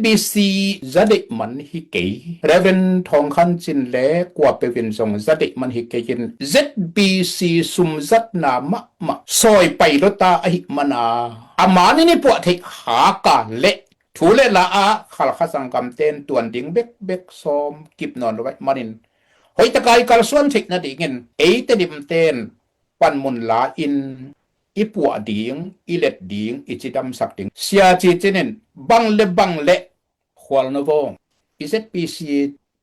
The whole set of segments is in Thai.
ZBC จะได้มันฮิเกยเรเวนทองคันจินแลกว่าไปเป็นทรงจะได้มันฮิเกยิน ZBC สุมจัดนามะมะซอยไปรถตาอหิมนาอามานี่ปวดเทหากาเละถูเลละอาขัลขสังกำเต้นตวนดิ่งเบกซอมกิบนอนไว้มานินหอยตะกายกาลส่วนเทคนาดิ่งเอตดิมเต้นปันมุนลาอินอีปัวดิ่งอีเล็ดดิ่งอีจิดำสักดิ่งเสียจีเจนินบังเละควอลนวงอีเซปีซี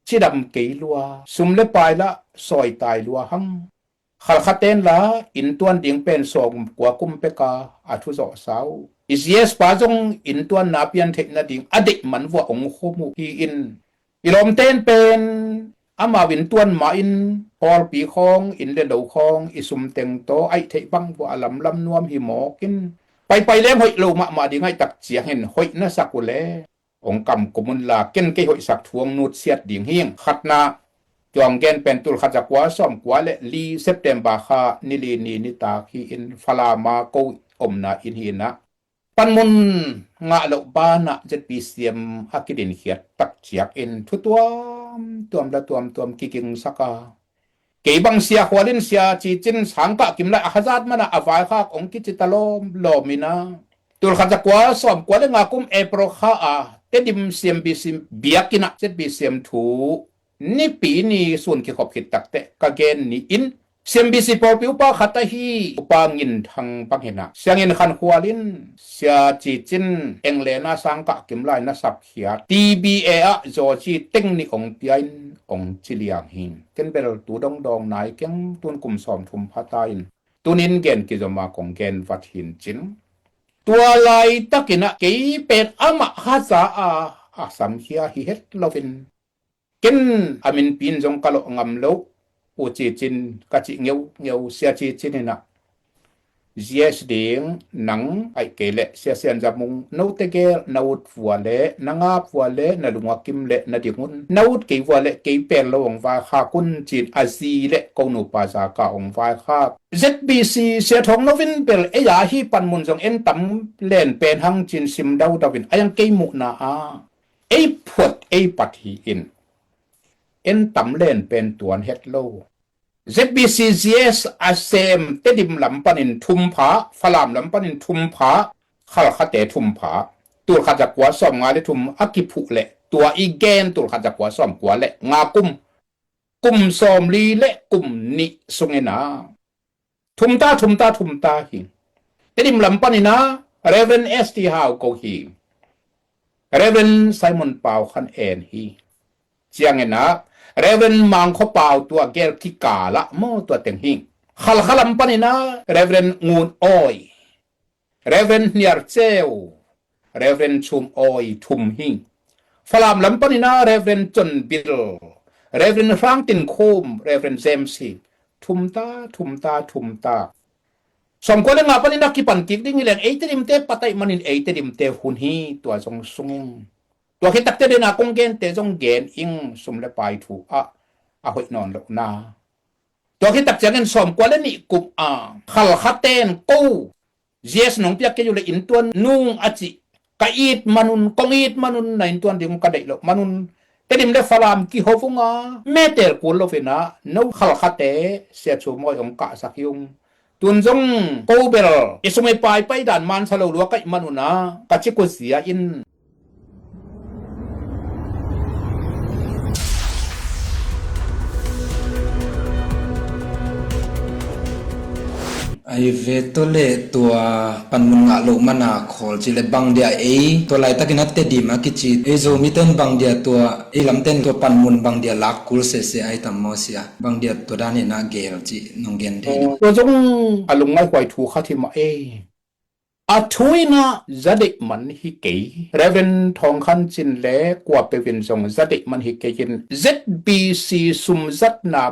จิดำเกยลัวสุมเลปายละซอยตายลัวหังขัลขเต้นละอินตวนดิ่งเป็นสองกว่ากุมเปกาอาทุโซสาวอิสเยสปาจงอินตวนนาเปียนเทคนาดิ่งอดิมันว่าองค์โคมุฮีอินอีลมเต้นเป็นอามาวินตวนมาอินพอลปีคองอินเลดคองอิสุมเต็งโตไอเทบังว่าลำนวมหิมอกินไปแล้วหอยโลมาดิ่งให้ตักเจียเห็นหอยนะสักุเลองกำกุมุลลาเก้นเกยหอยสักทวงนูดเสียดดิ่งเฮียงขัดนาจองเกนเป็นตุลขัดจักว่าซ่อมกว่าและลีเซปเทมบาคานิลีนีนิตาคีอินฟลามาโกอมนาอินฮีนะปันมุนงะโลบานะจะปีเสียมฮักกิดินเขียดตักเจียกอินทุตัวละตัวมกิกิงสักาเกบังเสียหัวลินเสียจีจินสังกะกิมไลอาฮาซาดมันอาวายคาองกิจิตะโลมินะตุลขัดจักว่าซ่อมกว่าและงากุมเอโปรคาอาเตดิมเสียมบิซิมเบียกินะเจ็ดบิเสียมถูนี่ปีนี้ส่วนที่ขอบคิดตักเตะกะเกนนี่อินเสียมบิซิปอปิวปาขัตฮีอุปางินทางปังเห็นนะเสียงอินขันหัวลินเสียจีจินเองเลนะสังกะกิมไลนะสับเขีย TBA อะโจจีเต็งนี่องเปียนองจิเลียงหินเกนเบลตูดองนายเกงตุนกุมสอมทุมพาตาอินตุนินเกนกิจมาของเกนวัดหินจินตัวลายตะกินะเกยเป็ดอะมะฮาซาอาสัมเฮียฮิเฮตโลวินเกนอามินปินจงกะโลงำโลโอจีจินกะจิเงียวเสียจีจินนะเจียสเดงหนังไอเกเลเสียเซียนจามุงนาวเตเกนาวดฟัวเลนางาฟัวเลนลุงวกิมเลนดิงุนนาวดเกฟัวเลเกเปลลงวาคากุนจินอาซีเลกนูปาซากาองวาคา ZBC เสียทองนวินเปลเอยาฮีปันมุนจงเอ็นตัมเล่นเป็นหังจินซิมดาวดาวินอายังเกมุนาอาเอพวดเอปัทฮีอินเอ็นตัมเล่นเป็นตัวเฮ็ดโลZBCGS อาเซมเตดิมลำปันินทุมผาฟลามลำปันินทุมผาขัลขะเตทุมผาตัวขัดจักว่าซ่อมงาเลทุมอากิผุเละตัวอีแกนตัวขัดจักว่าซ่อมกว่าเละงากุมซ่อมลีเละกุมนิสุงเอนาทุมตาหิเตดิมลำปันินะเรเวนเอสตีฮาวโกฮีเรเวนไซมอนปาวคันเอนฮีเจียงเอนะเรเวนมังคปาวตัวเกลที่กาละโมตัวเต็งหิงขลัมปันินะเรเวนงูนอ้อยเรเวนเนียร์เซลเรเวนชุมอ้อยทุมหิงฟลามลัมปันินะเรเวนจนบิลเรเวนฟรังตินโคมเรเวนเซมซีทุมตาสมควรเลยงาปันินะกิปันกิกดิ้งเรื่องเอตดิมเตปตัยมันินเอตดิมเตหุนฮีตัวทรงสุงตัวคิดตักเตเดนากงเกนเตจงเกนอิงสมเลปายถูอะหอยนอนลกนาตัวคิดตักเจงินสมกว่าและนี่กุมขัลขะเตนกูเจสนงเปียกเกอยู่เลยอินตัวนุ่งอจิกะอีดมนุนกงอีดมนุนในตัวเดียวกันได้หรอกมนุนเตดิมเลฟลามกิโฮฟุงาเมเตลกุลโลฟินะนูขัลขะเตเสียชูมอยองกะสักยุงตุนจงกูเบลอิสมัยไปด่านมันสโลลัวกะมนุนะกะจิกุเสียอินไอเวตเลตัวปันมุนงะโลมานาคอลจิเลบังเดียตัวไลตะกินัตเตดีมากิจิโซมิเตนบังเดียตัวลำเต้นตัวปันมุนบังเดียลักกุลเซไอตัมโมเซียบังเดียตัวดานี่นาเกลจินงเกนเทตัวจงอลุงไม่ไหวถูกเขาที่มาอาทุยนะจะได้มันฮิเกยเรเวนทองคันจินเล่กว่าไปเป็นทรงจะได้มันฮิเกยิน ZBC สุมจัดนา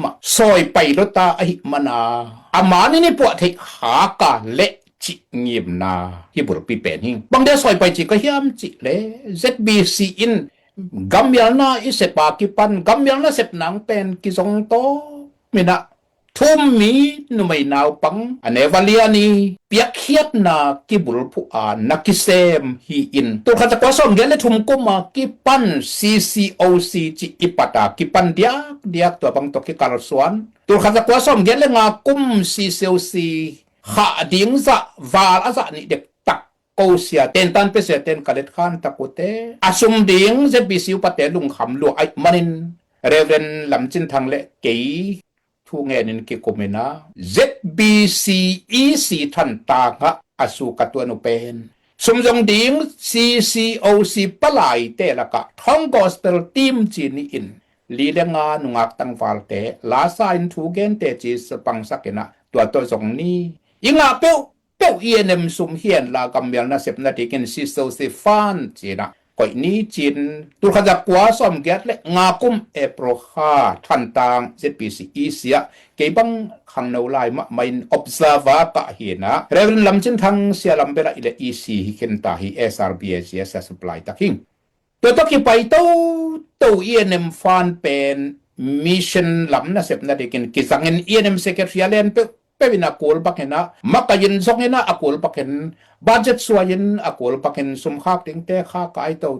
มะซอยไปรถตาอหิมนาอามานี่ปวดเทหากาเละจิเงียบนาฮิบุรปีเป็นหิงบางเดียซอยไปจิก็ยามจิเละ ZBC อินกัมยัลนาอิเสปากิปันกัมยัลนาเสพหนังเป็นกิจงโตมินะ ทุมมีนุไม่นาวปังอันเนวาเลียนีเปียกเคียดนากิบุลผู้นักกิเซมฮีอินตัวขัดกว่าส่งเกลทุมกุมากิปัน CCOC จิอิปตากิปันเดียกตัวบังตกิกาลสวนตัวขัดกว่าส่งเกลงากุม CCOC ขาดิงจะวาลอาจะนี่เด็กตักโกเสียเต็นตันเปเสเต็นกาเลตขันตะกุเตอาชุมดิงจะบิสิวปะเตลุงคำลัวไอมันินเรเวนลำจินทางเละเกยทุงเงินกิโกเมนา ZBCEC ทันตางะอสุกตัวนุเป็นสมจงดิง CCOC ปลายเตละกะท้องกอสเปลทีมจีนีอินลีเลงานุงักตังฟาลเตลาซาอินทูเกนเตจีสปังสักนะตัวสงนี้ยิงอาเปียวENM สุมเฮียนลากำเมียลนะเสพนาติกิน CCOC ฟานจีนะก่อยนี้จินตุขจักกัวสมเกตและงากุมเอโปรคาทันตาง ZBCE เสียเก็บังขังนาวลายมะไม่ observer กะเห็นนะเรเวนลำจินทังเสียลำเบลาอิเล EC ฮิเคนตาฮิ SRBS เสีย supply ตะคิงตัวตะกี้ไปตัว ENM ฟานเป็นมิชชั่นลำนะเสพนาดิกินกิจังเงิน ENM secretary เล่นเป็นakul paken makayin songena akul paken budget suayin akul paken sumkhak tingte kha kai to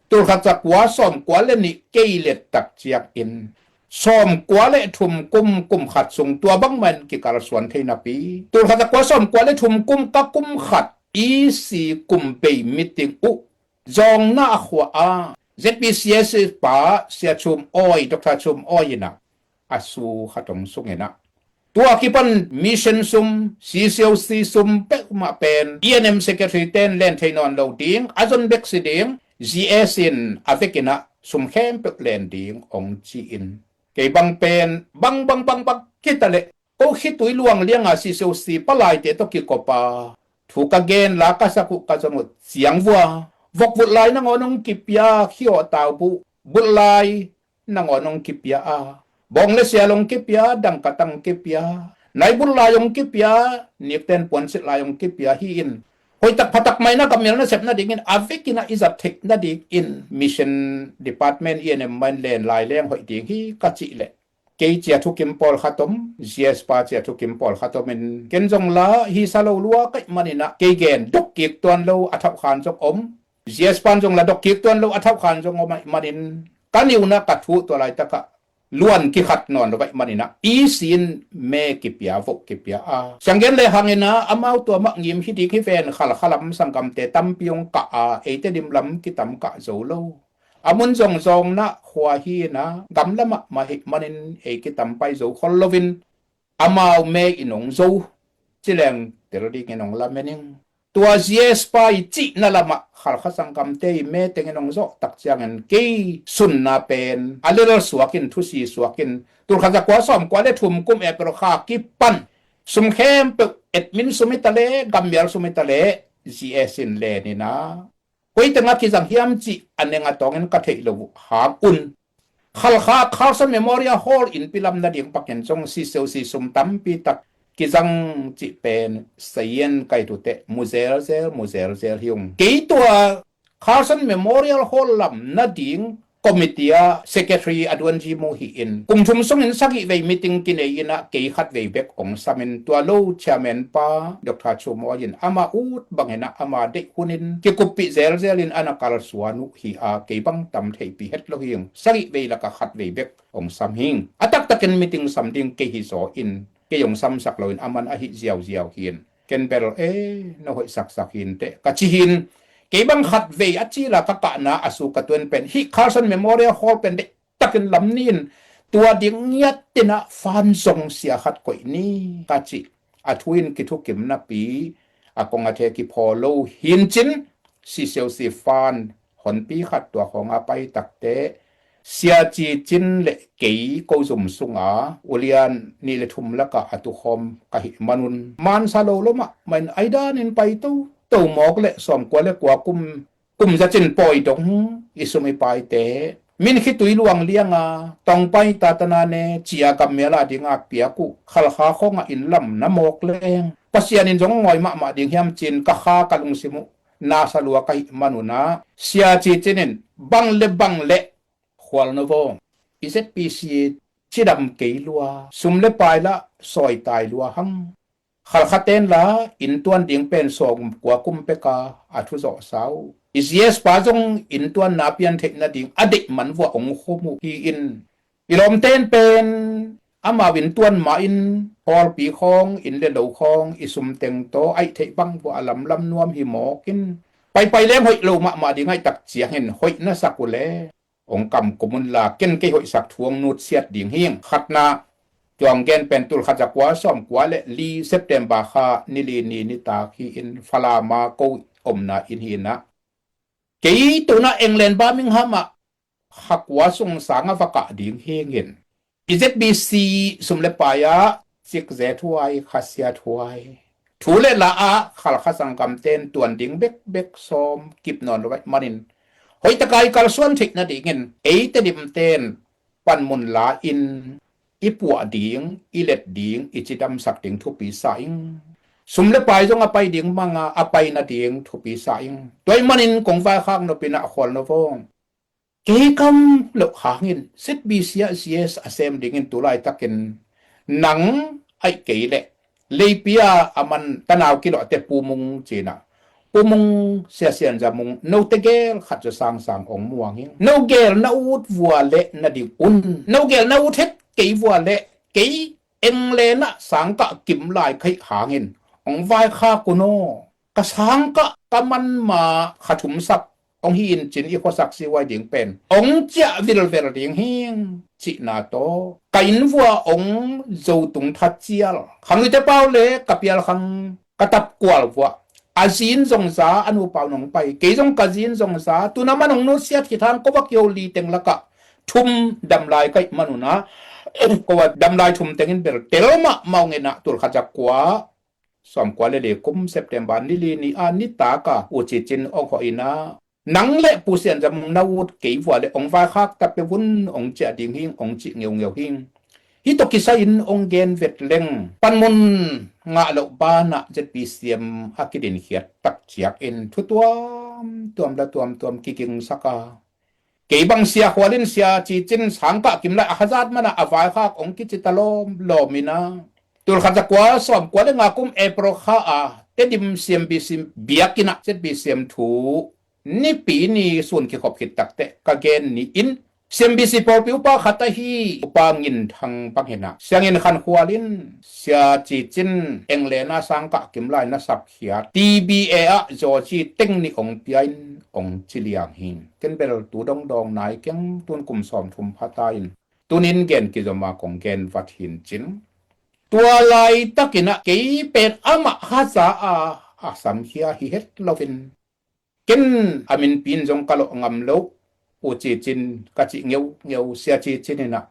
tur khacha kwa som kwale ni keilet tak chiak in som kwale thum kum khat sung tua bangman ki kar swan theina pi tur khacha kwa som kwale thum kum ka kum khat i si kum pe meeting u jong na khwa a ZBCS pa sia chum oi dr chum oi na asu khatong sungenaตัวกิปันมิชชั่นซุม CCOC ซุมเปกมาเป็น ENM Secretary เต้นเล่นเทนอนโลดิงอาจนเบกสิดิง GS อินอาเวกินะซุมเข้มเปกเล่นดิงองจีอินเกบังเป็นบังคิดตะเลโอคิดตุยลวงเลี้ยงอา CCOC ปลายเตตกิกปาถูกกะเกนลากะสักุกะจงเสียงวัววกบุลายนางอนงกิปยาขี้อตาวบุลายนางอนงกิปยาบองเลเซียลงกิปยาดังกะตังกิปยาในบุลายงกิปยานิกเตนปวนสิลายงกิปยาฮีอินหอยตักพัตักไม่นะกำเนิดนะเสพนะดิกินอาวิกินะอิซับเทคนะดิกินมิชชั่นดีพาร์ตเมนต์ ENM มันเลนลายแรงหอยดิงฮีกัจจิเลเกยเจียทุกิมปอลขัตม GS ปาเจียทุกิมปอลขัตมมันเกนจงลาฮีซาโลลัวกะมันนี่นะเกยเกนดกกิกตวนโลอัทับขานจงอม GS ปันจงละดกกิกตวนโลอัทับขานจงอมมันนินกันอยู่นะกัดทุตัวไรตะกะล้วนกิขัดนอนไว้มันนี่นะอีสินเมกิปยาวกกิปยาสังเกตเลยหังนะอามาตัวมักยิมฮิดิคิเฟนขลัมสังกำเตตัมปิยงกะเอเตดิมลำกิตัมกะโซโลอามุนจงนะขวาฮีนะกำละมาหิมันนินเอกิตัมไปโซคอลโลวินอามาเมอินงโซจิเลงเตรดิกินงละเมนิงตัว GS ไปจินั่นละมาขสังกำเตยเมเตงนงโซตักจังเงินเกยสุนนาเป็นอัลเลอร์สวกินทุสีสวกินตัวขจักว่าสอมกว่าได้ทุ่มกุมเอปรคากิปันสุมเข้มเปเอ็ดมินสุมิตะเลกัมเบียร์สุมิตะเล GS อินเลนี่นะคุยแต่งักกิจังฮิมจิอันเนงตองเงินกะเทลวหาอุนขลาคาร์สันเมโมเรียลฮอลล์อินพิลัมนาดิงปักเงินจงซีเซลซีสุมตัมปีตักกิจังจิเป็นเซียนไกตุเตมูเซลฮิงกี่ตัวคาร์สันเมโมเรียลฮอลล์ลำนาดิงคอมมิตี้เซคเรทรีอดวนจีมูฮีอินกุมชุมส่งอินสักอีเวมิติงกินเอยินะกี่ขัดเวเบกองสามินตัวโลเชเมนปาดรชูมอยินอามาอูดบังเฮนะอามาเด็กคุนินกิกุปิเซลลินอนาคาลสวานุฮีอากี่บังตัมเทปีเฮตโลฮิงสักอีเวละกะขัดเวเบกองสามหิงอัตักตะกันมิติงสัมดิงกี่ฮิโซอินเกยงซ้ำสักลอยอามันอหิเจียวหินเกนเปรนหอยสักหินเตกะจิหินเกบังขัดเวอจิละกะกะนาอสุกะตวนเป็นฮิคาร์สันเมโมเรียลฮอลเป็นเด็กตะกันลำนินตัวดิ่งเงียตินะฟันทรงเสียขัดก่อยนี้กะจิอะทวินกิทุกิมนะปีอะกงอะเทกิพอโลหินจินซิเซลซีฟานหอนปีขัดตัวของอาไปตักเตเสียจีจินเลเกยโกซุมสุงอาอุเลียนนี่เลทุมละกะอตุคอมกะหิมนุนมันซาโลลมะมันไอดานินไปตู้หมอกเลสอมกว่าเลกว่ากุมจะจินปอยดงอิสุมิไปเตมินคิตุยลวงเลียงต้องไปตาตนาเนจียกับเมลาดิงอาเปียกุขลขาของอินลำน้ำหมอกเลงปัสยานินจงงอยมะดิงเฮียมจินกะขากะลุงสิมุนาสลัวกะหิมนุนะเสียจีจินินบังเลควอลโนโว ZBC chi dam kei lua sum le pai la soi tai lua hang khal khaten la in tuan ding pen som kwa kum pe ka athu zo sau is yes pa jong in tuan na pian thek na ding adik man wa ong khomu hi in ilom ten pen ama win tuan ma in hol pi khong in le lo khong isum teng to ai thei bang bo alam lam nuam hi mo kin pai lem hoi lo ma ding ai tak chiang hen hoi na sakule ong kam kumun la ken ke hoi sak thuang nut siat ding hiang khatnaจวงเกนเป็นตุลขจักวาซ่อมกว่าและลีเซปเทมบาคานิลีนีนิตาคีอินฟลามาโกอมนาอินหินะเกยตุนะเอ็งแลนบามิงฮัมะฮักวาสงสางฟะกะดิงเฮงเห็นอิเซบีซีสุมเลปายะซิกเซทวายคาเซียทวายทูเลละอะขลขสังกัมเตนตวนดิงเบกซอมกิบนอนไว้มานินหอยตะไกกัลส่วนเทคนะดิงเงินเอตดิมเตนปันมุนลาอินอีปัวดิงอีเล็ดดิงอีจิดำสักดิงทุปีสายสุมเลปายจงอไปดิงมังอไปนาดิงทุปีสายตัวมันินกงไฟข้างนปินะขอลนฟงเกกัมลกหางินเซตบีเซียเซียสอเซมดิงินตุไลตักินหนังไอเกเลเลยปียอามันตะนาวกิโลเตปูมุงจีนะปูมุงเสียเสียนจะมุงโนเตเกลขัดจะสร้างองม่วงหิงโนเกลนาอูดวัวเละนาดิอุนโนเกลนาอูดเฮ็ดเกวัวเละเกเอ็งเลนะสังกะกิมลายไขหางินองไวคากุโนกะสังกะกะมันมาขะถุมสักองหินจินอีโคสักสิไว้ดิงเป็นองจะวิลเวลดิงหิงจินาโตกะอินวัวองโจตุงทัดเจียลคังลิเตเป้าเลกะเปียลคังกะตับกวลวัวอาจินจงสาอนุเป้าหนองไปเกจงกะจินจงสาตุนามันองโนเสียที่ทางก็บักโยลีเต็งละกะทุมดำลายไกมนุนะก็ว่าดำลายทุมเต็งเบลเตลมะเมาเงนะตุลขจักกว่าสอมกว่าเลกุมเซปเทมบานิลีนีอานิตากะอุจิจินองขออินะหนังและปูเสียนจำนาวุดเกวัวและองวาคักตะเปวุนองเจดิงหิงองจิเงียวหิงฮิตกิซาอินองเกนเวทเลงปันมุนงะโลบานะเจ็ดปีเสียมฮักกิดินเขียดตักเจียกเอ็นทุตัวมละตัวมกิกิงสักาเกบังเสียหัวลินเสียจีจินสังกะกิมละอาจาดมันอวายคักองกิจิตะลมโลมินะตุลขจักกว่าสอมกว่าเลงากุมเอโปรคาอาเตดิมเสียมบิซิมเบียกินะเจ็ดปีเสียมถูนี่ปีนี้ส่วนที่ขอบคิดตักเตะกะเกนนี่อินเสียมบิซิปอปิวปาขัตฮีอุปางินทางปังเห็นะเสียงอินขันหัวลินเสียจีจินเองเลนะสังกะกิมลายนะสักเขียตีบีเออะจอจีเต็งนี่องเปียนองจิเลียงหินเกนเบลตูดองนายเกงตุนกุมสอมทุมพาตาอินตุนินเกนกิจมาของเกนวัดหินจินตัวลายตะกินะเกยเป็ดอะมะฮาซาอาสัมเฮียฮิเฮ็ดลอวินเกนอามินปินจงกะโลงำโลอุจิจินกะจิเงียวเสียจิจินนะ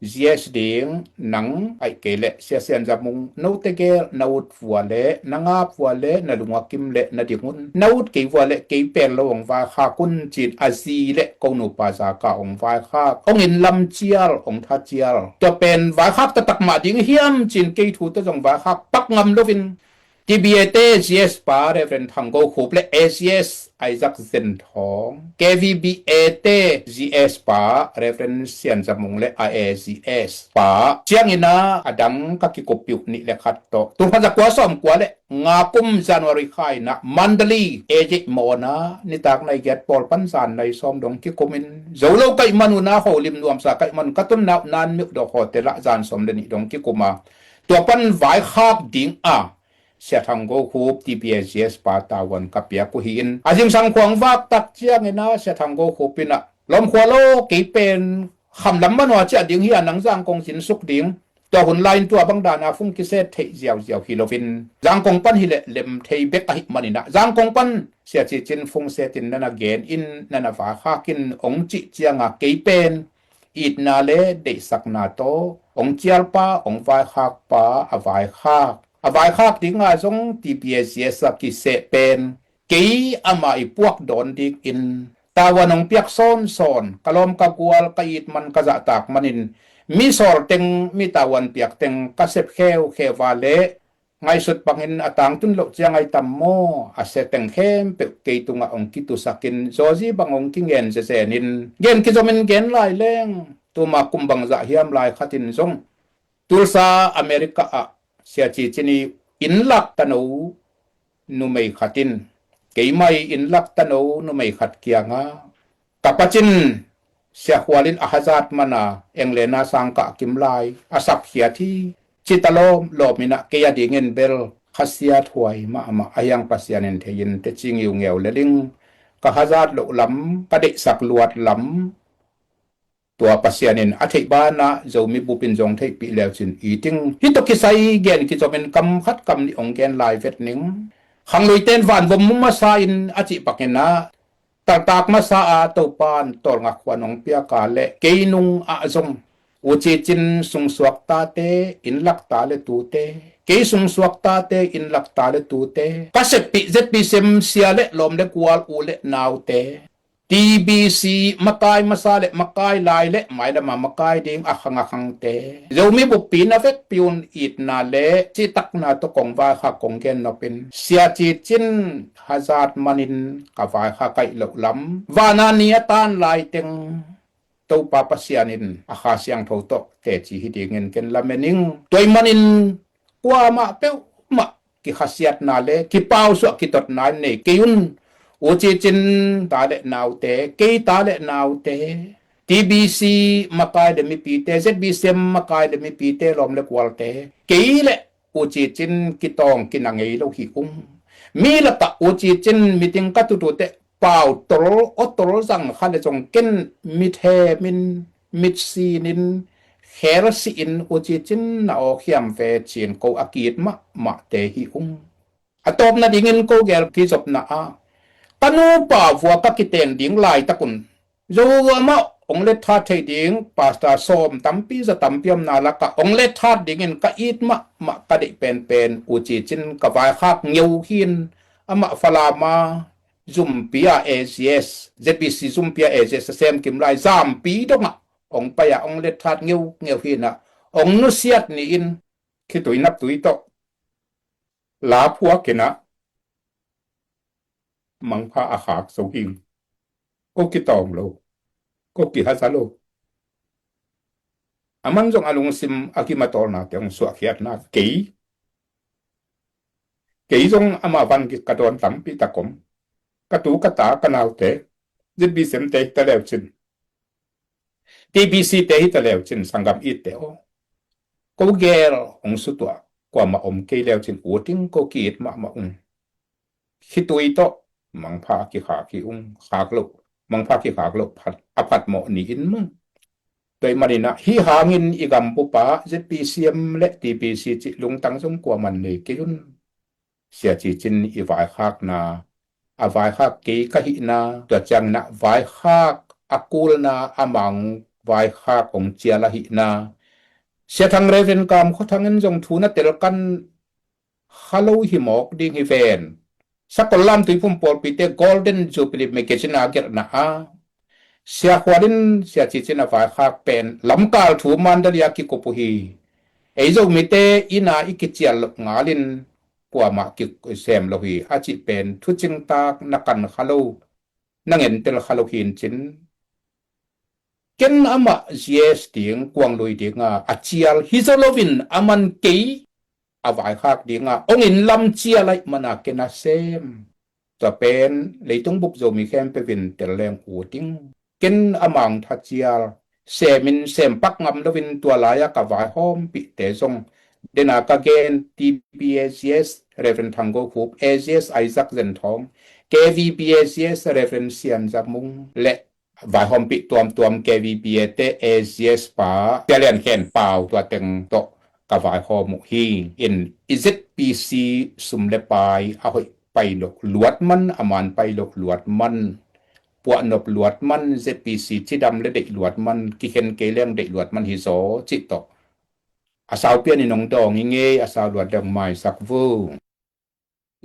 เสียสดิงหนังไอเกเลเสียเสียนจมุงโนเตเกลนาวุดฟัวเลนางาฟัวเลนาลุงกิมเลนาดิงุนนาวุดเกฟัวเลเกเปลองวาคากุนจินอาซีเลกงนุปาซากาองวาคาองอินลำเจียลองทัดเจียลตัวเป็นวาคาตะตักมาดิงเฮียมจินเกทูตะจงวาคาปักงำโลวินทีบีเอเตซีเอสปาเรเฟนทังโกคูเปเลเอซีเอสไอซักเซนทองเควีบีเอเตซีเอสปาเรเฟนเซียนจมุงเลไอเอซีเอสปาเชียงอินาอดังกะกิกปิวนี่เลขัดโตตุพันจักว่าซ้อมกว่าเลงากุมจันวาริไคนะมันดลีเอจิโมนานิตากในเกตปอลปันสานในซ้อมดงกิกมินโจโลไกมนุนาโหลิมนวมสาไกมันกะตุนนานมิกดอกโหเตละจานซ้อมเดนิดงกิกุมาตัวปันไวคาบดิงอาเสียทางโกคูปทีพีเอสเอสปาตาวันกับเปียกุหินอาจิมสังขวางวักตักเจียงนะเสียทางโกคูปินะลมขวาโลกีเป็นคำลำมันว่าจะดิ่งเฮียนังสังกงสินสุกดิ่งตัวหุ่นไลน์ตัวบังดานาฟุ้งกิเซตเทเจียวฮิโลฟินจังกงปันฮิเลเลมเทเบกอหิมันินะจังกงปันเสียจิจินฟุ้งเซตินนันเกนอินนันฟ้าข้ากินองจิเจียงกีเป็นอีดนาเลเดสักนาโตองเจียลปาองไฟข้าปาอไฟข้าอวายคักดิงอาจงทีพีเอสเอสกิเสเป็นเกยอามาอีพวกดอนดิกอินตาวันองเปียกซ้อนกะลอมกะกวลกะอิดมันกะจะตากมันินมีสอร์เต็งมีตาวันเปียกเต็งกะเสบเขวาเลไงสุดปังอินอตางตุนโลจียงไอตัมโมอาเสต็งเข้มเปกเกยตุงองกิตุสักินโซจีบังองกิเงินเสนินเงินกิจมินเงินหลายแรง tu ma kumbang za hiam lai khatin zong tulsa America a sia chi chini in lak tano nu mei khatin keimai in lak tano nu mei khat kianga kapachin sia khwalin ahazat mana englena sangka kimlai asak hiathi chitalom lomina keya dingen bel khasia thwai ma ayang pasianen thein te chingiu ngeu leling ka hazat lo lam ka de sak luat lamตัวปัสยานินอธิบานะจะมีบุปินจงเทปีแล้วจินอีติงฮิตกิไซเกนกิจะเป็นกำคัดกำนิองแกนลายเวทนิงขังลุยเต้นวันบมุมาซาอินอธิปักเนนะตากมาซาอาตัวปานตัวงักวันองเปียกาเลเกนุงอาจงอุจิจินสุงสวกตาเตอินลักตาเลตูเตเกสุงสวกตาเตอินลักตาเลตูเตกัสปิเซปิเซมเสียเลลมเลกวาลอูเลนาวเตTBC มากายมาซาเลมากายลายเลหมายดมากายดิงอังเตเรามีบุปีนาเวกปิอุนอีดนาเลจิตักนาตกงวาขากงเกนนเป็นเสียจิจินฮาซาดมันินกวายขาไกเหลวลำวานานียตานลายเต็งตัวปาปเสียนินอาคาเสียงโทตกเตจิฮิดีเงินเกนลาเมนิงตัวมันินกว่ามาเปวมากิขasiatนาเลกิปาวสวกิตดนานเนกิยุนอุจิจินตาเลนาวเตเกตาเลนาวเต TBC มากายเดมิปีเต ZBC มากายเดมิปีเตลอมเลกวาลเตเกเลอุจิจินกิตองกินังเอโลหิอุมมีละปะอุจิจินมิติงกัตุตุเตเป่าตรอตรสังคันจงเกนมิเทมินมิดซีนินเฮรซีอินอุจิจินนาอเขียมเฟจินโกอากีดมะเตหิอุมอะตอบนาดิงินโกเกลกิจบนาปนูป่าวัวกักิเตนดิงลายตะกุนโยมาองเลทาเทดิงปาสตาส้มตัมปีจะตัมเปียมนาละกะองเลทาดิงินกะอีดมะกะดิเป็นอุจิจินกะวายคักเงียวหินอะมะฟลามาซุมปีอา ACS ZBC ซุมปีอา ACS เซมกิมลาย3ปีดอกมะองไปอะองเลทาเงียวหินอะองนุเสียดนี่อินคิตุยนับตุยตอลาพัวกินะมังพาอาขากสุหิงก็กิตองโลก็กิฮัสโลอามันจงอลุงซิมอากิมาตอนาเตียงสวกเขียดนาเกยจงอามาวันกิกระดอนตัมปิตะกมกระตูกระตากระนาวเตจิบบีเซมเตตะเลวจิน TBC เตตะเลวจินสังกัมอีเตโอก็เกลองสุตัวกว่ามาอมเกเลวจินอูติงก็กีดมาอุงคิตุยโตมังพากิขากิอุงขากโลมังพากิขากโลพัดอภัดหมอนี่อินมึงโดยมันนะฮิหางินอีกัมปุปะ ZPCM และ TBC จิลุงตังสงกว่ามันเลยกิยุนเสียจิจินอีวายขากนาอาวายขากกีกะหินาตัวจังนะวายขากอากูลนาอามังวายขากองเจียละหินาเสียทางเรเวนกามเขาทางเงินจงทูนะเตลกันฮัลโหลหิมอกดิงฮิเวนsa kolam tu pun pol pite golden jubilee me kechina ger na a sia khwarin sia chichina fa kha pen lamkal thu mandalia ki kopuhi eizo mite ina ikichial ngalin kwa ma ki sem lohi achi pen thu chingta nakan khalo nangen tel khalo hin chin ken ama yes ting kwang loi dinga achial hizolovin aman ke avai khak dinga ongin lam chia lai mana kena sem to pen leitung buk zo mi khem pe vin tel leng u ting ken amang tha chia semin sem pak ngam lovin tua laya ka vai hom pi te song dena ka gen TPSS reference thango khup ACS Isaac zen thong KVPSS reference siam jamung le vai hom pi tuam KVPT ACS pa telen khen pau tua teng toกวายข้อมุฮีอินอิซิตปีซีสุมเลปายอาหอยไปหลกหลวดมันอามันไปหลกหลวดมันปวดนบหลวดมันเซปีซีที่ดำและเด็กหลวดมันกิเคนเกเลียงเด็กหลวดมันฮิโซจิตตกอาสาวเปียนี่นงดองเงยอาสาวหลวดดำไม้สักวู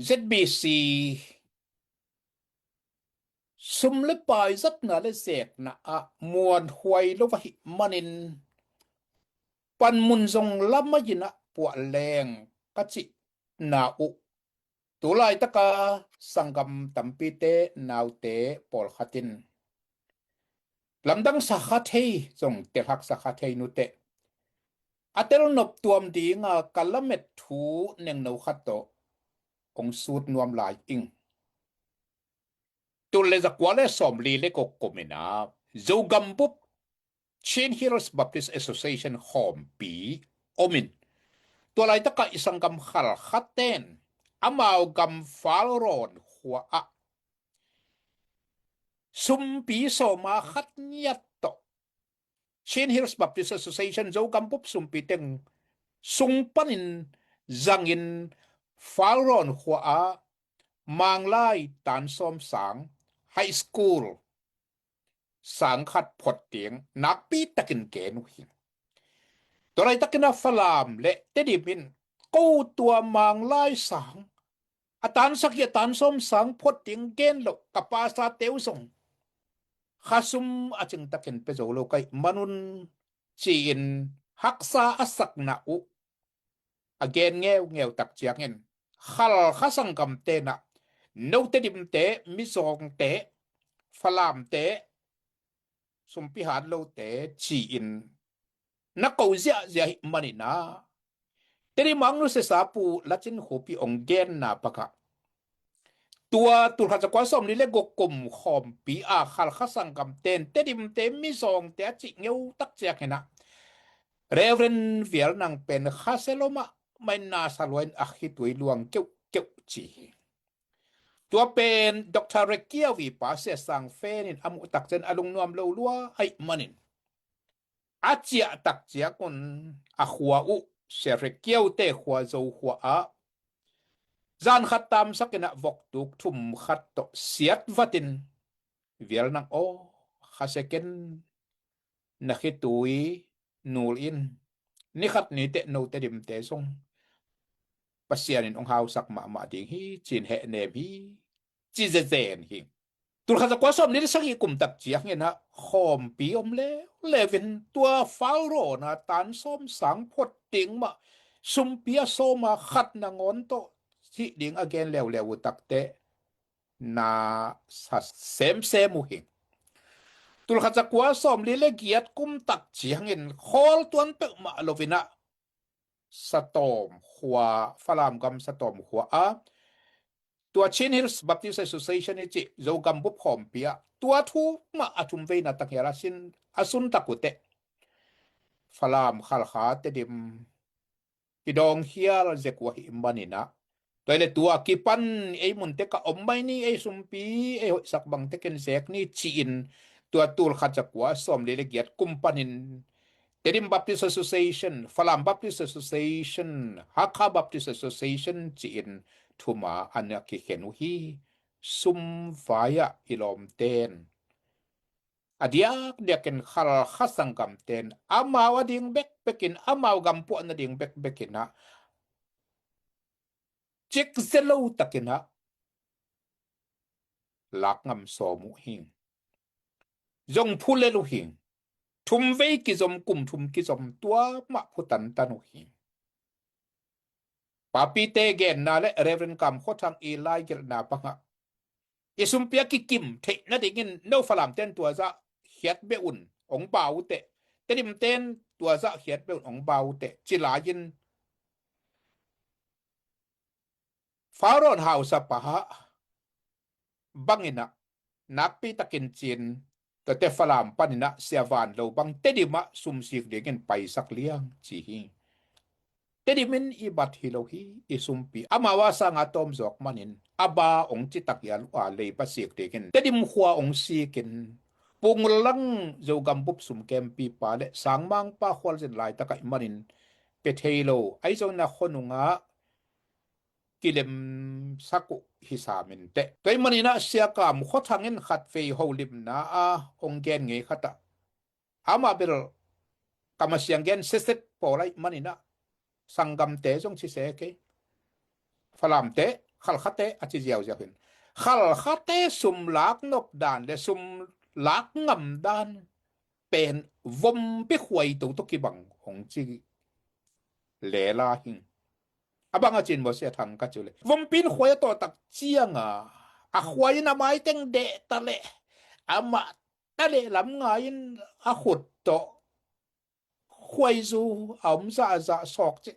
ZBC สุมเลปายสักนาเลเสกนะอะมวนหวยลวะหิมันินปันมุนทรงลับมายินะปวดแรงกัจินาอุตุลายตะกาสังกัมตัมปีเตนาวเตปอลขัติน ลำดังสักเทยส่งเตหักสักเทยนุเตอัตเตลนบตัวมดีงากะละเม็ดทูเนงโนขัดโตองสูตรนวมหลายอิงตุเลจักวาเลสอมลีเลกกกมินาโจกัมบุบChain Heroes Baptist Association หอมปีอมินตัวไรตะกะอิสังกัมขัลขัดเตนอามาวกัมฟาลรอนหัวอะสุมปีโซมาขัดเนียตโต Chain Heroes Baptist Association โจกัมบุบสุมปีเต็งสุงปันินจังอินฟาลรอนหัวอะมังไลตันซอมสังไฮสคูลสังขัดพดเตียงนักปีตะกินเกนุหินตัวไรตะกินฟลามและเตดิบินกู้ตัวมังไลสังอตันสักยตันซอมสังพดเตียงเกนโลกับปาซาเตวสงข้าซุมอาจึงตะกินเปโจโลกไกมนุนจีนฮักษาอสักนาอุอเกนเงวตักเจียงเงินขัลข้าสังกำเตนะโนเตดิมเตมิซองเตฟลามเตสุมพิหารโลเตจีอินนักเกาเสียมันนี่นะแต่ที่มังนุเสสาปูลัจินโหปีองเกนนาปะกะตัวตุลขัดจักวาสมนี่เลกกลมขอมปีอาขัลข้าสังกำเตนแต่ดิมเตมิซองเตจิเงวตักเจียกนะเรเวนเวียลนังเป็นข้าเซโลมาไม่น่าสลวยอักขิตุยลวงเกี่ยวจีตัวเป็นดรเรเกียวีปาเสสังเฟนินอมุตักเจนอลุงนวมโลลัวไอมันินอาเจียตักเจียกุนอาขัวอุเสเรเกียวเตขัวโจขัวอาจานขัดตามสักนะวกตุกทุมขัดโตเสียดวัตินเวียลนังโอข้าเซเกนนักขิตุยนูลอินนี่ขัดนี้เตโนเตดิมเตซงปัสเซียนินองเฮาสักมาดิงฮีจินเฮเนมฮีจิเจเจนฮีตุลขัดจักวาสมนี่สักอีกุมตักเจียงเงินนะขอมปีอมเลวินตัวฟาโรนะตันส้มสังพดติงมาสุมเปียโซมาขัดนางอนโตที่ดิงอเกนเลวตักเตนาเซมมุหิตุลขัดจักวาสมนี่เลเกียดกุมตักเจียงเงินคอลตวนเตมาโลวินะสตอมหัวฟลามกัมสตอมหัวอาตัว Chain Heroes Baptist Association นี่จิโจกัมบุบหอมเปียตัวทูมาอาทุมเวนะตักเฮราสินอสุนตักุเตฟลามขัลขาเตดิมกิดองเฮียรเจกวะหิมบันินะตัวเลตัวกิปันไอมุนเตกะอมไม่นี่ไอสุมปีไอสักบังเตกันเซกนี่จีนตัวตูลขัดจักวะสมเลเกียดกุมปันินTedim Baptist Association, Falam Baptist Association, Hakka Baptist Association, Chin, Tuma, Anaki Kenuhi, Sum Vaya Ilom Ten. Adiak diaken Khal Hasangam Ten, Amaw ding Bekin, Amaw Gampu and ding Bekina. Chik Zelo Takina Lakngam Somu Hing. Zong Pulelu Hing.ทุมเวกิจมกลุ่มทุมกิจมตัวมะพุตันตันุหิปาปีเตเกนนาและเรเวนกัมโคทังอีไลเกลนาปะงะอิสุมเปียกิกิมเทนะดิงินโนฟลามเตนตัวจะเขียดเบอุนองบาวเตเตดิมเตนตัวจะเขียดเบอุนองบาวเตจิลายินฟารอนฮาวสปะฮะบังอินะนักปีตะกินจีนแต่เตฟลามปันินะเสียวานเราบังเตดิมะซุมสิกเดงินไปสักเลี้ยงจีฮิเตดิมินอีบัดฮิโลฮีอิซุมปีอามาวาสังอาตอมจอกมันินอบาองจิตักยันวาเลยปัสิกเดงินเตดิมขัวองซีกินปุงลังโจกัมบุบซุมเกมปีปาเลสังมังปาขวลเจนไลตะกะมันินเปเทโลไอโจนะขนุงะกิเลมสักุฮิสามินเตตัวมันนี่นะเสียกามขดทางเงินขัดเฟยโฮลิมนะองเกนเงยขัดอามาเบลกามาเสียงเกนเสร็จพอไรมันนี่นะสังกัมเตจงชิเสกฟลามเตขัลขัดเตอจิเจียวจะเป็นขัลขัดเตสุมลักนกดานและสุมลักงำดานเป็นวมไปขวยตัวตุกิบังของจีเลลาหิงabang ajin mo siya thang ka chule vompin khoy to tak chianga a khoy na mai teng de tale ama ตะเลลำงายินอะขุดโตควยซูอมซาซาสอกจิ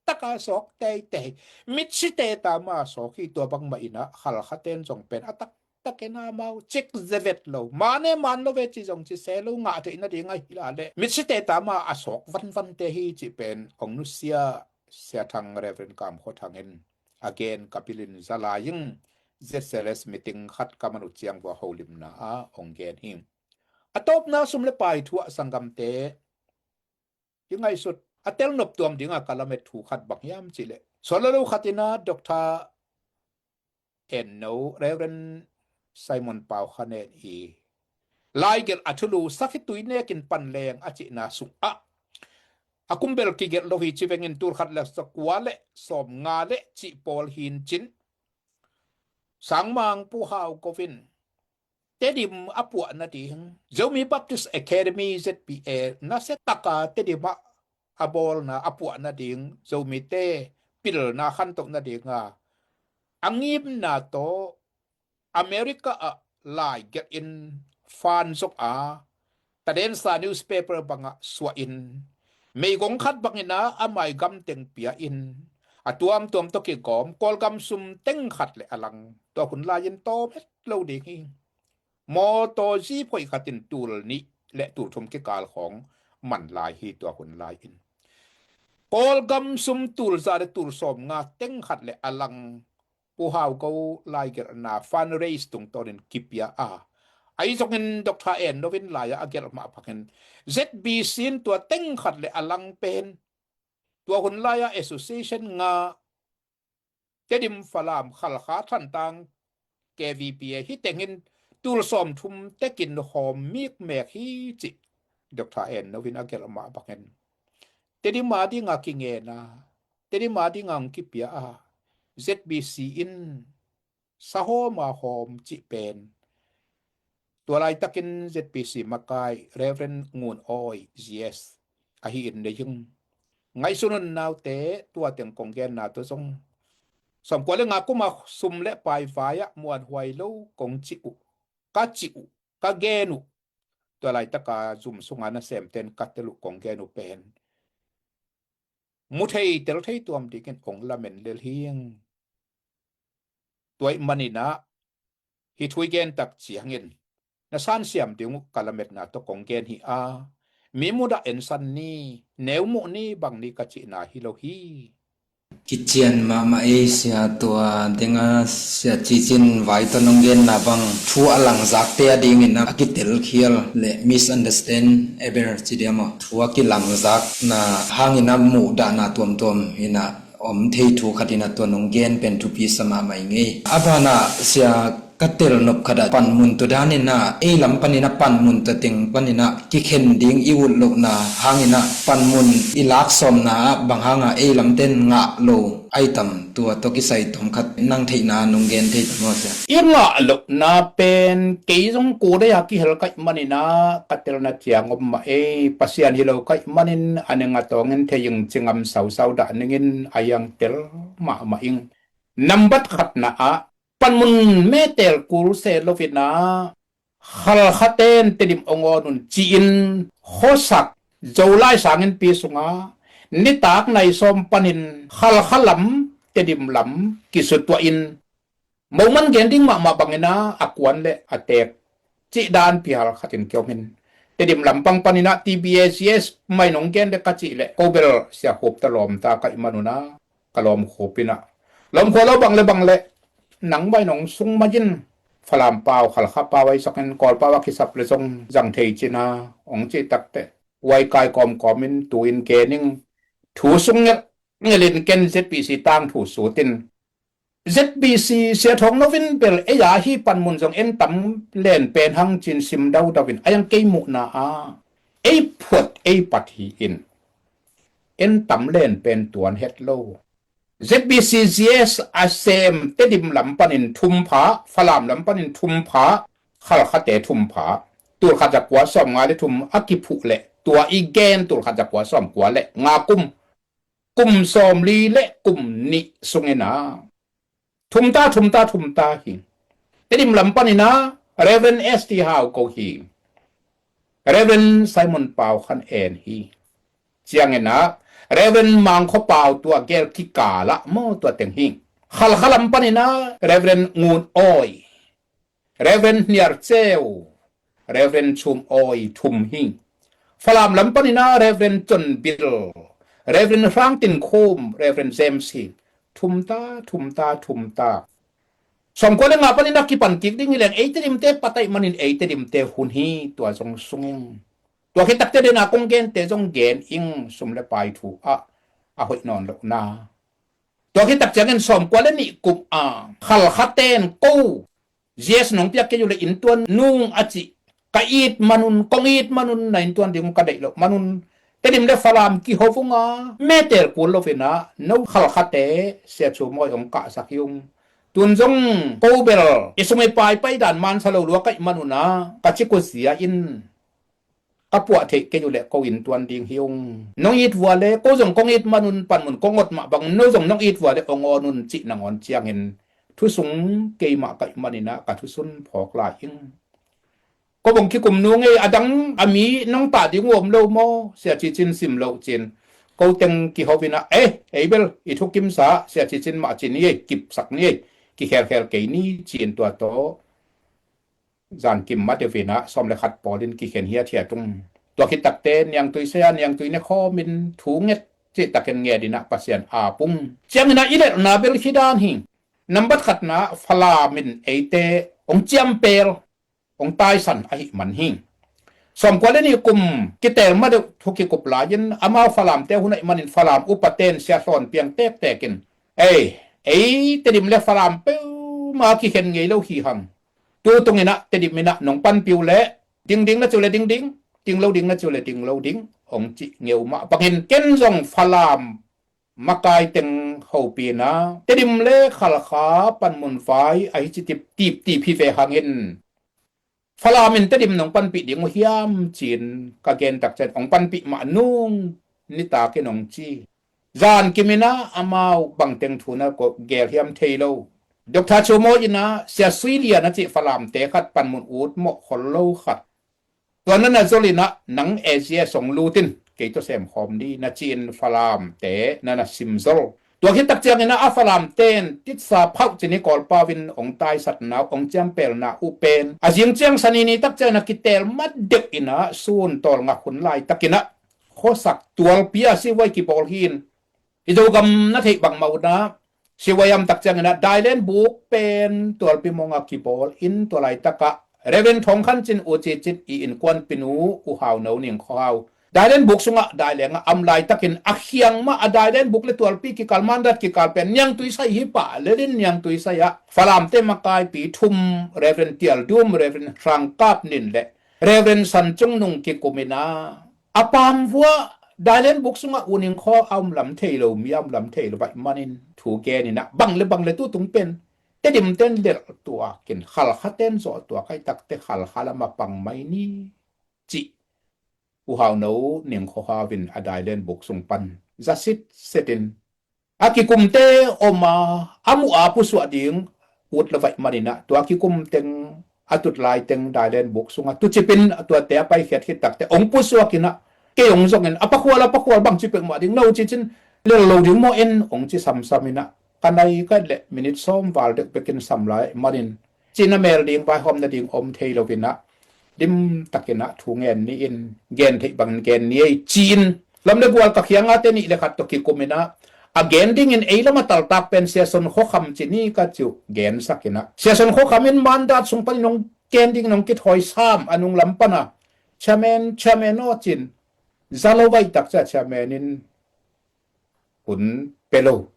ตะกาสอกเตยเตยมิดสิเตตามาสอกที่ตัวบังมาอินะขัลขะเตนจงเป็นอะตักตะเกนามาจิกเซเวตโลมาเนมันโลเวจิจงจิเซโลงาเตอินะดิงะฮิลาเลมิดสิเตตามาอะสอกวันเตฮีจิเป็นองนุเซียเสียทางเรเวนกามโคทางเงิน again kapilin zalaying ZSLS meeting khat kamanu chiang wa holim na a onggen him atop na sumle pai thua sangam te yingai sut atel nop tuam dinga kalamet thu khat bakyam chile solalo khatina dr enno reverend simon pau khanet hi laigel athulu sakituine kin panleng achi na su a akumbel kigel lohi chivengin tur khat la sakwale som nga le chi pol hin chin sangmang pu hau kovin tedim apua na ding zomi baptist academy ZPA na setaka tedima abol na apua na ding zomi te pil na khantok na dinga angim na to America lai get in fan sok a taden sa newspaper banga swa in may gong khat bangina amay gam teng pia in atuam tuam to ki gom kol gam sum teng khat le alang to kun la yin to met lo de hi mo to ji phoi khatin tul ni le tu thum ki kal khong man lai hi to kun lai in kol gam sum tul za de tul som nga teng khat le alang pu haw go lai ger na fundraise tung torin kipia a ai jongin dr en novin laya agel ma phaken ZBC ตัวเต็งขัดle alang pen ตัวคนลาย association งาเจดิมฟลามขัลขาทันตัง KVP ฮิเต็งตูลสอมทุมเตกินหอมมีกแมกฮิจิดรเอ็นนวินอเกลมาบักเห็นเตดิมาดิงากิเงนะเตดิมาดิงางกิเปียอา ZBC อินสะโฮมาหอมจิเป็นตัวลายตะกิน ZBC มากาย Reverend งูนอ้อย GS อาหินเดยึงไงสุนนาวเตตัวเตียงกงแกนนาตัวทรงสมควรเลยงากุมาซุมและปลายฟ้ายะมวนหวยโลกงจิอุกะจิอุกะแกนุตัวลายตะกาซุมสุงานะเสมเต็นกัตตลุกงแกนุเป็นมุทัยเตลทัยตัวมดิกันองละเมนเลเฮียงตัวมันนี่นะฮิทุยแกนตักเสียงเงินนะซานเสียมดิงกะละเม็ดนะตะกงแกนฮิอามีมุดาเอ็นซันนี่แนวมุนี่บังนี่กะจินาฮิโลฮีกิเจียนมาเอเสียตัวเดงาเสียจีจินไว้ตนงเกนนะบังทัวหลังจากเตียดิงินนะกิเตลเคียลและ misunderstand เอเบอร์จิเดียมทัวกิหลังจากนะหางินะหมู่ดานะตวมหินะอมเทถูขัดินะตัวนงเกนเป็นทุปีสมาใหม่ไงอาบานะเสียkatel nop khada panmun to danina e lam panina panmun ta ting panina ki khen ding iul lo na hangina panmun ilak som na banghanga e lam ten nga lo item tua to ki sai thom khat nang theina nonggen thei mo sa inga lo na pen ke jong ko da ya ki hel kai manina katel na chiang om ma e pasian hi lo kai manin anenga tongen theying chingam sau da ningin ayang tel ma ing number khat na a panmun metel kul se lovina khal khaten tedim ongonun chin khosak jolai sangin pi sunga nitak nai som panin khal khalam tedim lam kisutwa in moman gending ma bangena akwan le atek chi dan pi hal khatin kyomin tedim lam pang panina TBS mai nong gen de kachi le kobel sia hop talom ta kai manuna kalom khopina lom kholo bang le nang bai nong sung majin phalam paw khal kha pawai sakin kol pawa ki sap le song jang thei china ong chi takte wai kai kom in tuin kening thu sung ngelin ken ZBC tang thu sutin ZBC sia thong novin bel e ya hi panmun jong en tam len pen hang chin sim dau dawin ayang ke mu na a e phot e pathi in en tam len pen tuan het lo ZBCGS asem tedim lampanin thumpa phalam lampanin thumpa khal khate thumpa tur khaja kwa som nga le thum akiphu le tua igen tur khaja kwa som kwa le nga kum som li le kum ni sungena thumta hi tedim lampanina Reverend ST how ko hi Reverend Simon Pau khan en hi chiang ena Reverend Mang kho pau tua gel kikala mo tua teng hing khalam panina Reverend Ngun Oi Reverend Niar Cheu Reverend Chum Oi Thum hing Falam lam panina Reverend Chon Bill Reverend Franklin Khom Reverend James Hing thum ta som ko le nga panina ki pan kik ding leng eiterim te patay manin eiterim te hun hi tua jong sungeng tua khitak te na kong gen te jong gen ing sum le pai thu a hoi non lo na tua khitak changen som ko le ni kup a khal khaten ko yes nong piak ke yu le in tuan nung achi ka it manun kong it manun na in tuan ding ka dei lo manun tedim le falam ki hofunga meter ko lo fena no khal khate se chu moi ong ka sakyung tun jong pobel isumai pai dan man salo lu kai manuna kachiko sia in kapua the ke yu le ko in tuan ding hiung nong it wale ko jong kong it manun pan mun kongot ma bang no jong nong it wale ongonun chi nangon chiang in thu sung ke ma kai manina ka thu sun phok la ing ko bong ki kum nu nge adang ami nong ta ding wom lo mo sia chi chin sim lo chin ko teng ki hobina ebel I thukim sa sia chi chin ma chin ni kip sak ni ki kher ke ni chin tua to zan kim ma de vena som le khat polin ki khen hia thia tung to ki tak te nyang tui se nyang tui ne kho min thu nget chi taken nge dina pasien a pung chiang na ile na bel hidan hi number khat na phala min eite ong chiam pel ong tai san a hi man hi som ko le ni kum ki tel ma de thuki kup la yin ama phalam te hunai manin phalam upaten sia son piang tek tekin tedim le phalam pe ma ki khen nge lo hi hang tu tungina tedim mina nong pan piu le ding na chu le ding ting lo ding na chu le ding lo ding ong chi ngeu ma pangin ken jong phalam makai teng ho pi na tedim le khal kha pan mun fai ai chi tip pi ve hangin Falamin tedim nong pan pi ding hiam chin ka gen tak chen ong pan pi ma nung ni ta ke nong chi zan kimina amau bang teng thuna ko gel hiam thailo Dr. Chomo ina sia suilia na chi falam te khat pan mun ut mo kholo khat tuan na zolina nang asia song lutin ke to sem khom ni na chin falam te na simzol tua khi tak chiang ina a falam ten tit sa phau chini kol pawin ong tai sat na ong champel na upen a jing chiang sanini tak chang na kitel mat dek ina sun tol nga khun lai takina khosak tual pia si wai ki bol hin idogam na thei bang mau na si wayam tak chang ina dailen book pen tual pi monga ki bol in tolai taka reven thong khan chin o che chit I in kwan pinu u haw no ning khaw Dailen book sunga dailenga amlai takin akhyang ma adailen book le tualpi ki kalmandat ki kalpen nyang tuisai hi pa lelin nyang tuisai ya falam te makai pi thum reverend tial dum reverend rangkap nin le reverend sanchung nung ki kumina apam wa dailen book sunga uning kho am lam thailo miam lam thailo bai manin thu ge ni na bang le tu tung pen te dim ten le tua kin khal khaten zo tua kai tak te khal khala ma pang mai ni chi u haw no ning kho ha win adailen bok sung pan zasit setin akikum te oma amu apu su ading ut lawai marina to akikum teng atut lai teng dailen bok sunga tu chipin atwa te pai khet khit tak te ong pu su akina ke ong zongen apakhwal bang chipek ma ding no chichin le lo ding mo en ong chi samina kanai ka le minute som wal de pekin samlai marin china mel ding bai hom na ding om theilo wina dim takena thungen ni in gen thei bang gen ni chin lamle bual ka khianga te ni le khat to ki komena again ding in eilama tal tak pen season kho kham chini ka chu gen sakina season kho khamin mandat sung pan nong ken ding nong ki thoi sam anung lampana chairman no chin zalowai tak cha chairmanin kun pelo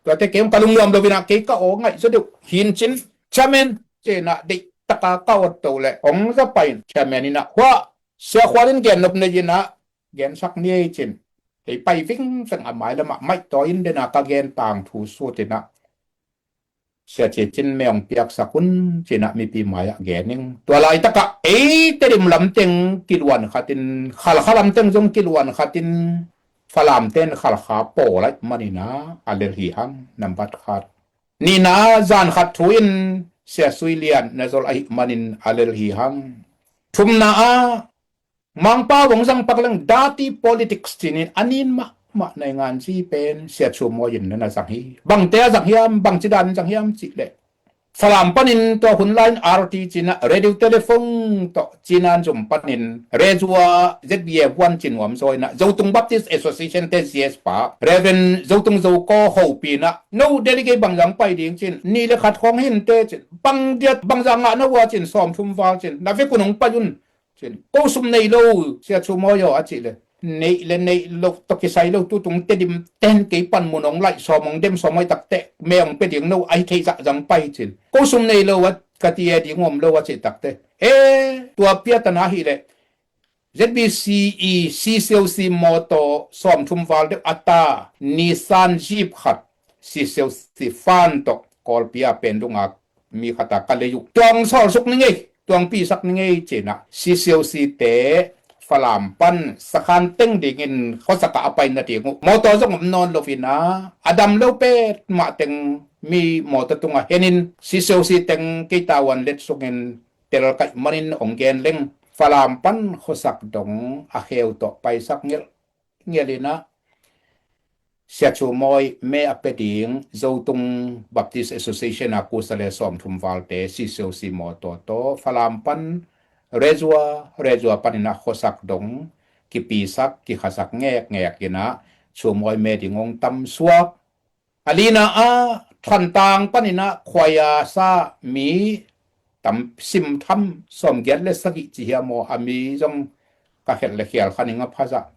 to te kem kalung lom do bina ke ka o ngai so de hin chin chairman che na de taka kawat to le ong za pai chairman ina wa sia khwarin gen nop ne jina gen sak ni chin ei pai ving sang amai lama mai to in de na ka gen tang thu su te na sia che chin meong piak sakun china mi pi maya gening to lai taka te rim lam teng kilwan khatin khalam teng jong kilwan khatin falam ten khal kha po lai manina allergy hang number khat ni na zan khat thuin sia suilian na zol ai manin allergy hang thumna a มังป้าวงสังปักลัง dirty politics จินินอันนี้มาในงานที่เป็นเสียชูมอยินนั่นนะสังฮีบังเตะสังฮีมบังจิดันสังฮีมจิเลฝรั่งปนินตัวหุ่นไลน์ RT จินะเรดิโอเทเลโฟนตัวจินันจุ่มปนินเรจัว ZBF วันจินวมซอยนะเจ้าตุงบัพติสต์แอสโซเซชันเตเซียสปาเรเวนเจ้าตุงเจ้าก็หูปีนะโน้เดลิเกบังจังไปดิ่งจินนี่เลยขัดของเห็นเตจินบังเดียดบังจังอ่ะนะว่าจินซ้อมชุมฟ้าจินนาเฟกุนงปะยุนจินก็สุมในโลเสียชูมอยอจิเลยในโลตกิไซโลตุตุงเตดิมเต้นกีปันมุนองไลซอมองเดมสอมอยตักเตแมงเป็ดอย่างโนไอเทจะจังไปจินก็สุมในโลวัดกะติเอดิงอมโลวัดจิตักเตตัวเปียตนาฮีเล ZBCE CCLC มอโตสอมชุมฟาลเดอัตตานิสานจีบขัด CCLC ฟานตกกอลเปียเป็นลุงอามีขตากะเลยุตวงสอสุกนึงไงตวงปีสักนึงไงเจนะ CCLC เตฝรั่งปันสคันเต็งดิ่งินเขาสกะไปนาทีงูมอตอส่งนอนโลฟินาอดัมโลเปตมาเต็งมีมอตตุงะเฮนินซิเซลซีเต็งกิตาวันเล็ดส่งเงินเตลกัยมันินองเกนเล็งฝรั่งปันเขาสักดงอาเฮลต่อไปสักเงี้ยเลยนะเสียชูมอยเมอเปดิงเจ้าตุงบัพติสต์แอสโซเซชันอากูสเลสอมทุมวาลเตซิเซลซีมอตโตฝรั่งปันRezua panina khosak dong ki pisak ki khasak ngek gina chumoi me dingong tam suak alina a thantang panina khwaya sa mi tam sim tham som get le sagi chi hiamo ami jong ka het le khial khaninga phaja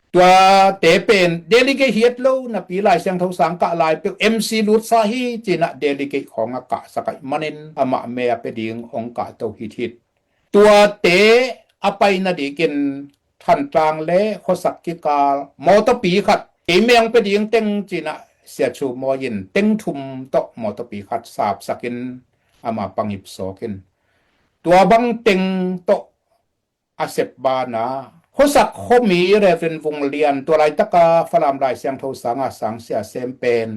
tua te pen delegate hiat lo na pi lai sang thau sang ka lai pe MC lut sa hi china delegate khong ka sakai manin ama me pe ding ong ka to hitตัวเตอไปนาดีกินทันกลางและขสักกิกามอตปีขัดเอเมียงไปดิงเต็งจีนะเสียชูมอยินเต็งทุมตอกมอตปีขัดสาบสักินอามาปังหิบโซกินตัวบังเต็งตอกอาเซบบานาขสักขมีเรเวนวงเลียนตัวไรตะกาฝรั่งไรเสียงโทสังอาสังเสียเซมเป็น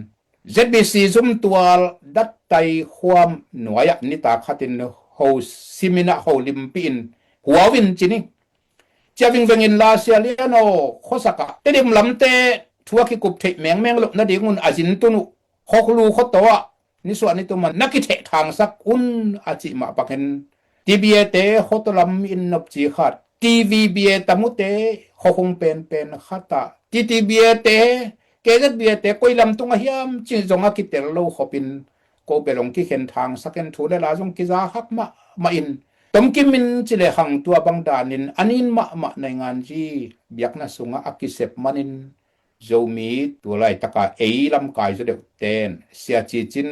ZBC ซุมตัวดัดไตความหน่วยนิตาขัดินโฮซิมินะโฮลิมปินหัววินจินี่จะวิ่งเงินลาเซียเลียโนโคสกะเตดิมลำเตทัวกิกุบเทแมงลกนาดีงุนอาจินตุนุโคกลูโคตัวนิส่วนนี้ตัวมันนักกิเททางสักอุนอาจิมาปักเห็นทีบีเอเตโคตลำอินนบจีขัดทีวีบีเอตมุเตโคคงเป็นขัดตาทีบีเอเตเกจบีเอเตกุยลำตุงเฮียมจิจงอากิเตโลขบินก็ไปลงที่เห็นทางสักเห็นถูได้ลาจงกิจาฮักมาอินตมกิมินจิเลหังตัวบังดานินอันนี้มาในงานที่เบียกน่ะสุงอากิเซบมันินโจมีตัวไรตะกาลำกายจะเดือดเต้นเสียจีจิน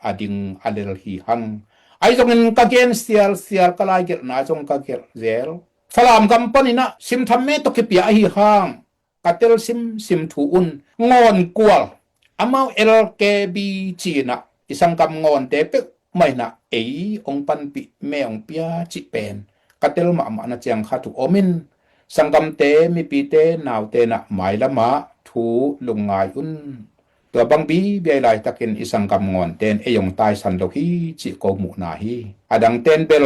อดิงอเลลฮีหังไอจงเงินกะเกนเสียกะลายเกลนาจงกะเกลเซลฝรั่งกัมปนินะซิมทำเมตกิเปียฮีหังกะเตลซิมถูอุนงอนกัวอามาLKBจีนะisang kam ngon tepe mai na ong panpi me ong pia chi pen katel ma na chiang kha tu omin sangam te mi pi te naw te na mai lama thu lungai un to bang bi lai takin isang kam ngon ten yong tai san lo hi chi ko mu na hi adang ten bel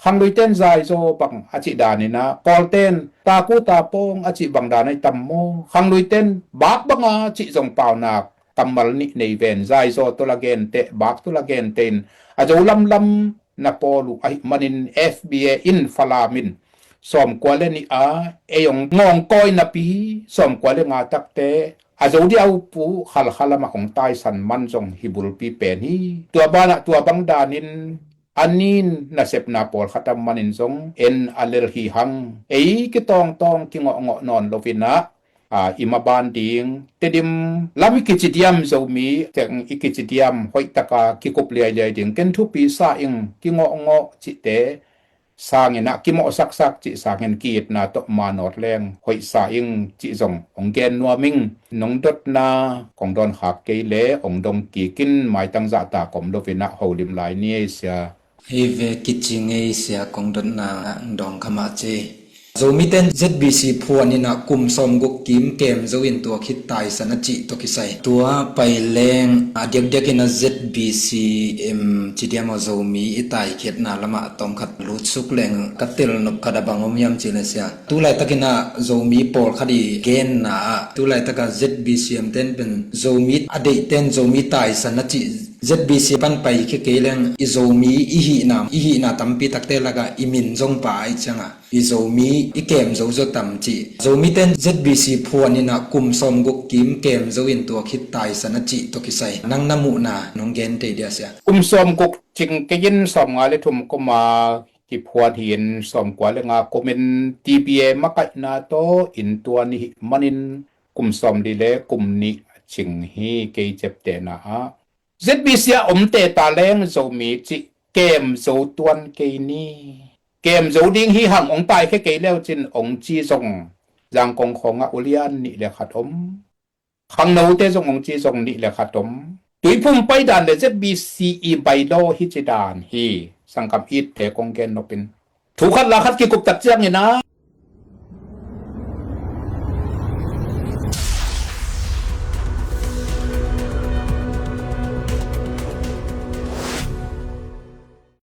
khang lui ten zai zo bang achi dani na kol ten ta ku ta pong achi bang danai tammo khang lui ten bak banga chi jong pau nak kamal ni nei ven zai zo to la gen te bak to la gen ten a jo lam na polu ai manin FBA in falamin som kwale ni eyong ngong koi na pi som kwale nga takte a jo di au pu khal ma ong tai san man jong hibul pi pen hi tua bana tua bang danin anin na sep na pol khatam manin jong en alel hi hang ki tong ki ngo non lovina imaban ding tedim lami kichidiam zomi teng ikichidiam hoi taka kikup liai ding ken thu pi sa ing kingo chi te sangena kimo sak chi sangen kit na to manot leng hoi sa ing chi zong onggen nuaming nongdot na kongdon khak ke le ongdong ki kin mai tang za ta kom lovina holim lai ni sia heve kiching sia kongdon na dong khama che zo mi ten ZBC phuan ina kum som gu kim kem zo in tua khit tai sana chi to kisai tua pai leng adek dek ina ZBC em chidiam zo mi itai khet na lama tom khat lut suk leng katil nop kada bangom yam chilesia tu lai takina zo mi por khadi gen na tu lai taka ZBC am ten pen zo mi adei ten zo mi tai sana chi ZBC pan pai ke keleng izomi ihi na tampi takte laga imin jong pa ai changa izomi ikem zo zo tamchi zomi ten ZBC phuanina kum som gu kim kem zo in to khit tai sana chi to kisai nang namu na nong gen te dia sia som guk ching ke yin som nga le thum ko ma ki phuan hin som kwa le nga komen TBA makai na to in tua ni manin som di le ni ching hi ke jep te na a ZBC te ta leng zo mi chi kem zo tuan ke ni kem zo ding hi hang ong pai ke leo chin ong chi zong jang kong khong a ulian ni le khatom khang no te zong ong chi zong ni le khatom tui phum pai dan le ZBC i bai do hi chi dan hi sangkam it te kong gen no pin thu khat la khat ki kup tak chiang ni na